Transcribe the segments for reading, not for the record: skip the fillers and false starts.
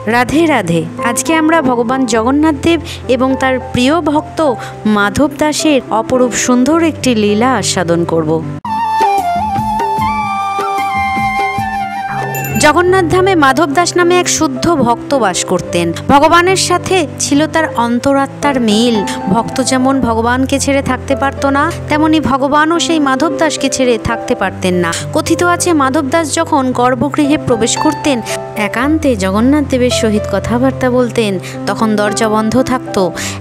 রাধে রাধে। আজকে আমরা ভগবান জগন্নাথ দেব এবং তার প্রিয় ভক্ত মাধব দাসের অপরূপ সুন্দর একটি লীলা আস্বাদন করব। জগন্নাথ ধামে মাধব দাস নামে এক শুদ্ধ ভক্ত বাস করতেন। ভগবানের সাথে ছিল তার অন্তরাত্মার মিল। ভক্ত যেমন ভগবানকে ছেড়ে থাকতে পারত না, তেমনি ভগবানও সেই মাধব দাসকে ছেড়ে থাকতে পারতেন না। কথিত আছে মাধব দাস যখন গর্ভগৃহে প্রবেশ করতেন, একান্তে জগন্নাথ দেবের সহিত কথাবার্তা বলতেন, তখন দরজা বন্ধ থাকত।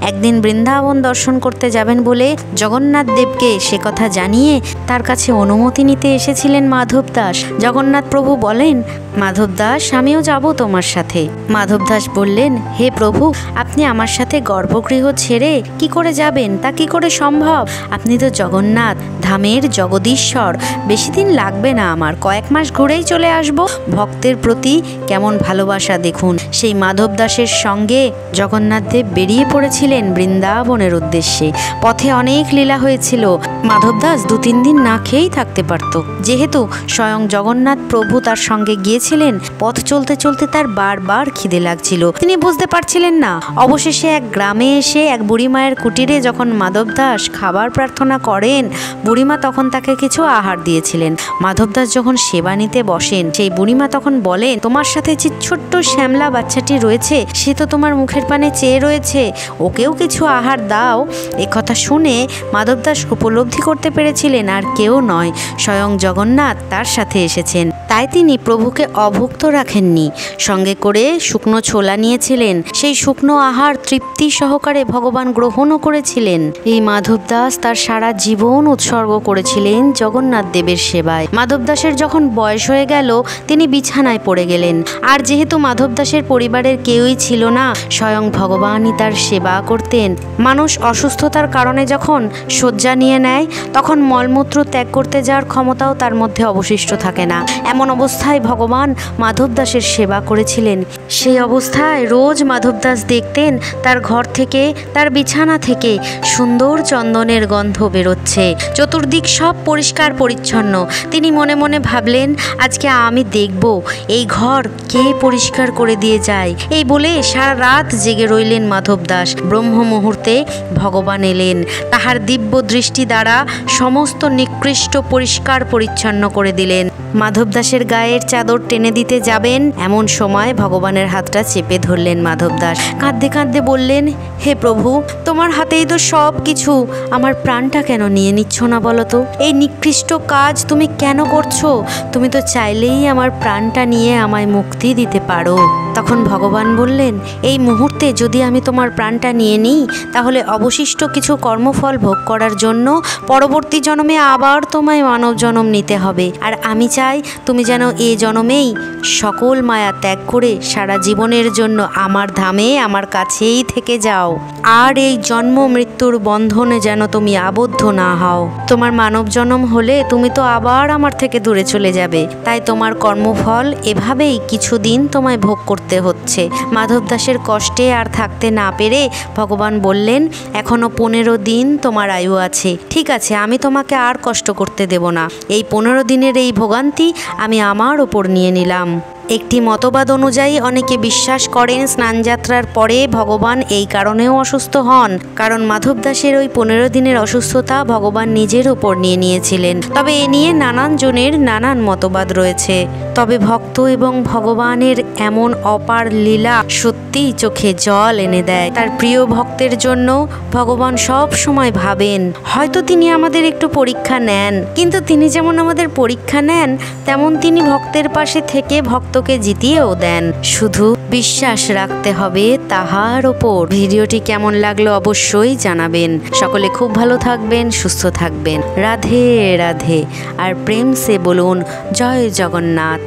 একদিন বৃন্দাবন দর্শন করতে যাবেন বলে জগন্নাথ দেবকে সে কথা জানিয়ে তার কাছে অনুমতি নিতে এসেছিলেন মাধব দাস। জগন্নাথ প্রভু বলেন, মাধব দাস, আমিও যাব তোমার সাথে। মাধব দাস বললেন, হে প্রভু, আপনি আমার সাথে গর্ভগৃহ ছেড়ে কি করে যাবেন? তা কি করে সম্ভব? আপনি তো জগন্নাথ ধামের জগদীশ্বর। বেশি দিন লাগবে না, আমার কয়েক মাস ঘুরেই চলে আসব। ভক্তের প্রতি কেমন ভালোবাসা দেখুন। সেই মাধব দাসের সঙ্গে জগন্নাথ দেব বেরিয়ে পড়েছিলেন বৃন্দাবনের উদ্দেশ্যে। পথে অনেক লীলা হয়েছিল। মাধব দাস 2-3 দিন না খেয়েই থাকতে পারত। যেহেতু স্বয়ং জগন্নাথ প্রভু তার সঙ্গে গিয়েছিলেন, পথ চলতে চলতে তার বারবার খিদে লাগছিল। তিনি বুঝতে পারছিলেন না। অবশেষে এক গ্রামে এসে এক বুড়িমায়ের কুটিরে যখন মাধব দাস খাবার প্রার্থনা করেন, বুড়িমা তখন তাকে কিছু আহার দিয়েছিলেন। মাধব দাস যখন সেবা নিতে বসেন, সেই বুড়িমা তখন বলেন, তোমার সাথে যে ছোট্ট শ্যামলা বাচ্চাটি রয়েছে, সে তো তোমার মুখের পানে চেয়ে রয়েছে, ওকেও কিছু আহার দাও। একথা শুনে মাধব দাস উপলব্ধি করতে পেরেছিলেন আর কেউ নয়, স্বয়ং জগন্নাথ তার সাথে এসেছেন। তাই তিনি প্রভুকে অভুক্ত রাখেননি, সঙ্গে করে শুকনো ছোলা নিয়েছিলেন। সেই শুকনো আহার তৃপ্তি সহকারে ভগবান গ্রহণও করেছিলেন। এই মাধব দাস তার সারা জীবন উৎসর্গ করেছিলেন জগন্নাথ দেবের সেবায়। মাধব দাসের যখন বয়স হয়ে গেল, তিনি বিছানায় পড়ে গেলেন। আর যেহেতু মাধব দাসের পরিবারের কেউই ছিল না, স্বয়ং ভগবানই তার সেবা করতেন। মানুষ অসুস্থতার কারণে যখন শয্যা নিয়ে নেয়, তখন মলমূত্র ত্যাগ করতে যাওয়ার ক্ষমতাও তার মধ্যে অবশিষ্ট থাকে না। এমন অবস্থায় ভগবান মাধব দাসের সেবা করেছিলেন। সেই অবস্থায় রোজ মাধব দাস দেখতেন তার ঘর থেকে, তার বিছানা থেকে সুন্দর চন্দনের গন্ধ বেরোচ্ছে। চতুর্দিক সব পরিষ্কার পরিচ্ছন্ন। তিনি মনে মনে ভাবলেন, আজকে আমি দেখব এই ঘর কে পরিষ্কার করে দিয়ে যায়। এই বলে সারা রাত জেগে রইলেন মাধব দাস। ব্রহ্ম মুহূর্তে ভগবান এলেন। তাহার দিব্য দৃষ্টি দ্বারা সমস্ত নিকৃষ্ট পরিষ্কার পরিচ্ছন্ন করে দিলেন। মাধব দাসের গায়ের চাদর টেনে দিতে যাবেন, এমন সময় ভগবানের হাতটা চেপে ধরলেন মাধব দাস। কাঁদতে কাঁদতে বললেন, হে প্রভু, তোমার হাতেই তো সব কিছু, আমার প্রাণটা কেন নিয়ে নিচ্ছ না বলো তো? এই নিকৃষ্ট কাজ তুমি কেন করছো? তুমি তো চাইলেই আমার প্রাণটা নিয়ে আমায় মুক্তি দিতে পারো। তখন ভগবান বললেন, এই মুহূর্তে যদি আমি তোমার প্রাণটা নিয়ে নিই, তাহলে অবশিষ্ট কিছু কর্মফল ভোগ করার জন্য পরবর্তী জন্মে আবার তোমায় মানব জন্ম নিতে হবে। আর আমি চাই তুমি যেন এ জন্মেই সকল মায়া ত্যাগ করে সারা জীবনের জন্য আমার ধামে, আমার কাছেই থেকে যাও। আর এই জন্ম মৃত্যুর বন্ধনে যেন তুমি আবদ্ধ না হও। তোমার মানব জন্ম হলে তুমি তো আবার আমার থেকে দূরে চলে যাবে। তাই তোমার কর্মফল এভাবেই কিছুদিন তোমায় ভোগ করতে হচ্ছে। মাধব দাসের কষ্টে আর থাকতে না পেরে ভগবান বললেন, এখনো 15 দিন তোমার আয়ু আছে। ঠিক আছে, আমি তোমাকে আর কষ্ট করতে দেব না। এই 15 দিনের এই ভোগান্তি আমি আমার ওপর নিয়ে নিলাম। একটি মতবাদ অনুযায়ী অনেকে বিশ্বাস করেন স্নানযাত্রার পরে ভগবান এই কারণেও অসুস্থ হন, কারণ মাধব দাসের ওই 15 দিনের অসুস্থতা ভগবান নিজের উপর নিয়ে নিয়েছিলেন। তবে এ নিয়ে নানান জনের নানান মতবাদ রয়েছে। তবে ভক্ত এবং ভগবানের এমন অপার লীলা সত্যিই চোখে জল এনে দেয়। তার প্রিয় ভক্তের জন্য ভগবান সব সময় ভাবেন, হয়তো তিনি আমাদের একটু পরীক্ষা নেন, কিন্তু তিনি যেমন আমাদের পরীক্ষা নেন, তেমন তিনি ভক্তের পাশে থেকে ভক্তকে জিতিয়েও দেন। শুধু বিশ্বাস রাখতে হবে তাহার ওপর। ভিডিওটি কেমন লাগলো অবশ্যই জানাবেন। সকলে খুব ভালো থাকবেন, সুস্থ থাকবেন। রাধে রাধে। আর প্রেম সে বলুন, জয় জগন্নাথ।